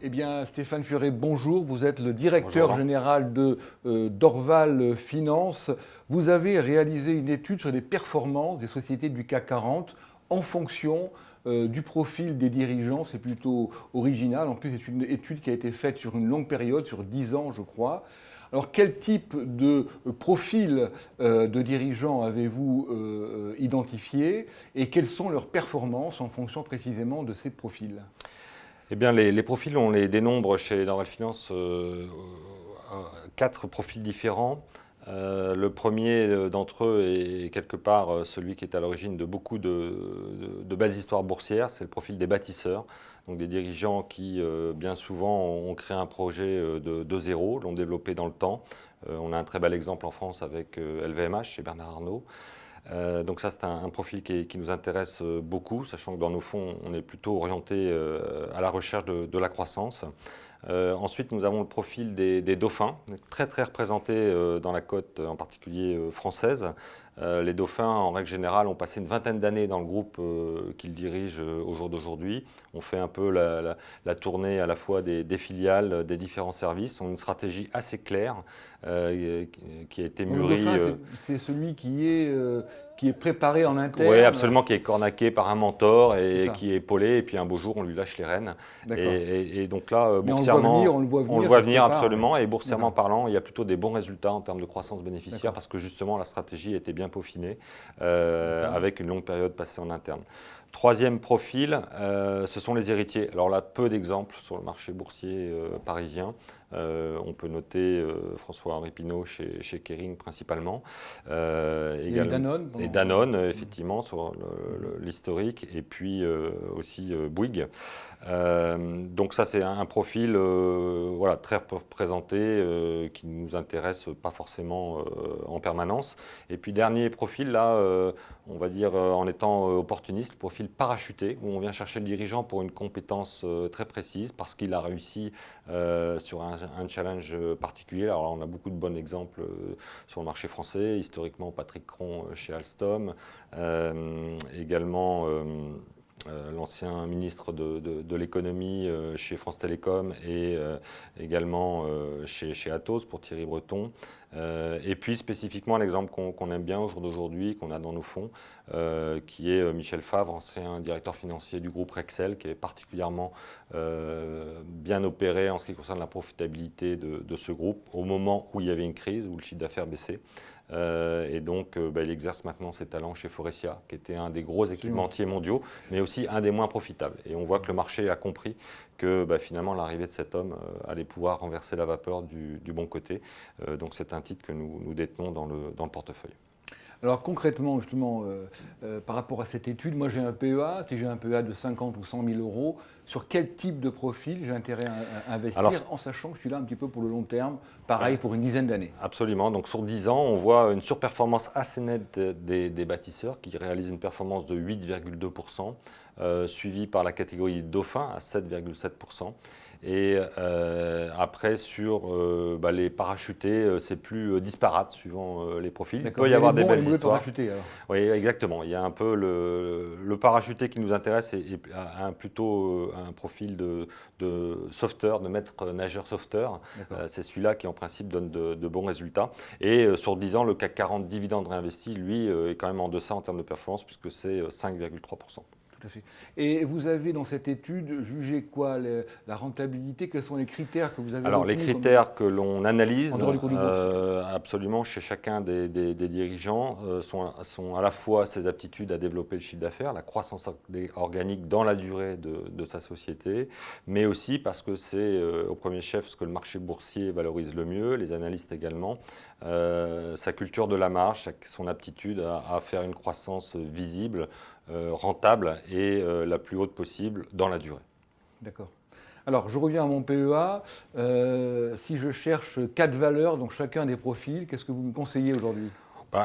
Eh bien, Stéphane Furet, bonjour. Vous êtes le directeur Bonjour. général de d'Orval Finance. Vous avez réalisé une étude sur les performances des sociétés du CAC 40 en fonction du profil des dirigeants. C'est plutôt original. En plus, c'est une étude qui a été faite sur une longue période, sur 10 ans, je crois. Alors, quel type de profil de dirigeants avez-vous identifié et quelles sont leurs performances en fonction précisément de ces profils? Eh bien, les profils, on les dénombre chez Norval Finance, 4 profils différents. Le premier d'entre eux est quelque part celui qui est à l'origine de beaucoup de belles histoires boursières, c'est le profil des bâtisseurs, donc des dirigeants qui bien souvent ont créé un projet de zéro, l'ont développé dans le temps. On a un très bel exemple en France avec LVMH chez Bernard Arnault. Donc ça, c'est un profil qui nous intéresse beaucoup, sachant que dans nos fonds, on est plutôt orienté à la recherche de la croissance. Ensuite, nous avons le profil des dauphins, très très représentés dans la cote en particulier française. Les dauphins, en règle générale, ont passé une vingtaine d'années dans le groupe qu'ils dirigent au jour d'aujourd'hui. On fait un peu la tournée à la fois des filiales, des différents services. On a une stratégie assez claire qui a été Donc, le mûrie. dauphin, c'est celui qui est préparé en Oui, interne. absolument, qui est cornaqué par un mentor C'est et ça. qui est épaulé. Et puis un beau jour, on lui lâche les rênes. D'accord. Et donc là, Mais on le voit venir, boursièrement, on le voit on le venir, voit ça se venir prépare. Ouais. absolument. Et boursièrement D'accord. parlant, il y a plutôt des bons résultats en termes de croissance bénéficiaire D'accord. parce que justement, la stratégie était bien peaufinée D'accord. avec une longue période passée en interne. Troisième profil, ce sont les héritiers. Alors là, peu d'exemples sur le marché boursier parisien. On peut noter François-Henri Pinault chez Kering principalement. Il y a eu Danone Et pendant. Danone, effectivement, sur l'historique. Et puis aussi Bouygues. Donc ça, c'est un profil voilà, très représenté qui nous intéresse pas forcément en permanence. Et puis dernier profil, là, on va dire en étant opportuniste, le profil parachuté, où on vient chercher le dirigeant pour une compétence très précise, parce qu'il a réussi sur un challenge particulier. Alors on a beaucoup de bons exemples sur le marché français, historiquement Patrick Cron chez Alstom, également l'ancien ministre de l'économie chez France Télécom et également chez Atos pour Thierry Breton. Et puis spécifiquement l'exemple qu'on aime bien au jour d'aujourd'hui, qu'on a dans nos fonds, qui est Michel Favre, ancien directeur financier du groupe Rexel, qui est particulièrement bien opéré en ce qui concerne la profitabilité de ce groupe au moment où il y avait une crise, où le chiffre d'affaires baissait. Et donc, il exerce maintenant ses talents chez Faurecia, qui était un des gros Absolument. équipementiers mondiaux, mais aussi un des moins profitables. Et on voit que le marché a compris que finalement, l'arrivée de cet homme allait pouvoir renverser la vapeur du bon côté. Donc, c'est un titre que nous détenons dans le portefeuille. Alors concrètement, justement, par rapport à cette étude, moi j'ai un PEA, si j'ai un PEA de 50 ou 100 000 euros, sur quel type de profil j'ai intérêt à investir Alors, en sachant que je suis là un petit peu pour le long terme, pareil ouais, pour une dizaine d'années. absolument. Donc sur 10 ans, on voit une surperformance assez nette des bâtisseurs qui réalisent une performance de 8,2%, suivie par la catégorie Dauphin à 7,7%. Et après, sur les parachutés, c'est plus disparate suivant les profils. Il D'accord. peut Il y y a les avoir des bons et les belles mauvais histoires. parachutés alors. Oui, exactement. Il y a un peu le parachuté qui nous intéresse et a plutôt un profil de sauveteur, de maître nageur sauveteur. D'accord. C'est celui-là qui en principe donne de bons résultats. Et sur 10 ans, le CAC 40 dividende réinvesti, lui, est quand même en deçà en termes de performance puisque c'est 5,3%. Tout à fait. Et vous avez dans cette étude jugé quoi? La rentabilité? Quels sont les critères que vous avez Alors, les retenus critères que l'on en analyse dehors du cours de bourse? absolument chez chacun des dirigeants sont à la fois ses aptitudes à développer le chiffre d'affaires, la croissance organique dans la durée de sa société, mais aussi parce que c'est au premier chef ce que le marché boursier valorise le mieux, les analystes également, sa culture de la marge, son aptitude à faire une croissance visible, rentable et la plus haute possible dans la durée. D'accord. Alors, je reviens à mon PEA. Si je cherche 4 valeurs, donc chacun des profils, qu'est-ce que vous me conseillez aujourd'hui?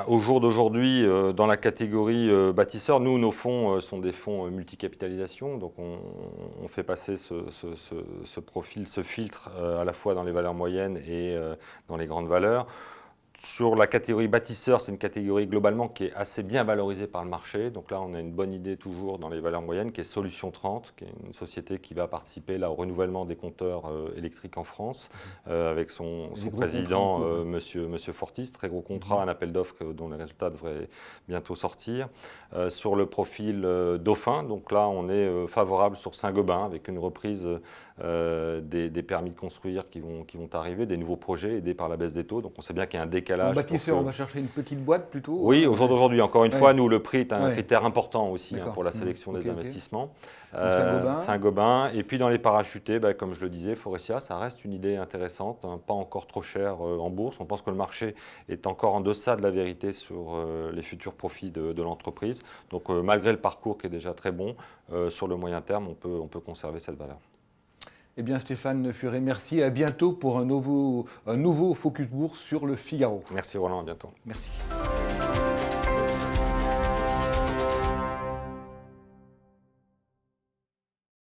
Au jour d'aujourd'hui, dans la catégorie bâtisseur, nos fonds sont des fonds multicapitalisation. Donc, on fait passer ce profil, ce filtre à la fois dans les valeurs moyennes et dans les grandes valeurs. Sur la catégorie bâtisseur, c'est une catégorie globalement qui est assez bien valorisée par le marché. Donc là, on a une bonne idée toujours dans les valeurs moyennes, qui est Solution 30, qui est une société qui va participer là, au renouvellement des compteurs électriques en France, avec son président, monsieur Fortis. Très gros contrat, un appel d'offres dont les résultats devraient bientôt sortir. Sur le profil Dauphin, donc là, on est favorable sur Saint-Gobain, avec une reprise des permis de construire qui vont arriver, des nouveaux projets aidés par la baisse des taux. Donc on sait bien qu'il y a un décalage. En bâtisseur, on va chercher une petite boîte plutôt? Oui, au jour d'aujourd'hui. Encore une fois, nous, le prix est un critère important aussi pour la sélection des investissements. Saint-Gobain. Et puis dans les parachutés, comme je le disais, Faurecia, ça reste une idée intéressante, pas encore trop cher en bourse. On pense que le marché est encore en deçà de la vérité sur les futurs profits de l'entreprise. Donc malgré le parcours qui est déjà très bon, sur le moyen terme, on peut conserver cette valeur. Eh bien Stéphane Furet, merci. À bientôt pour un nouveau Focus Bourse sur le Figaro. Merci Roland, à bientôt. Merci.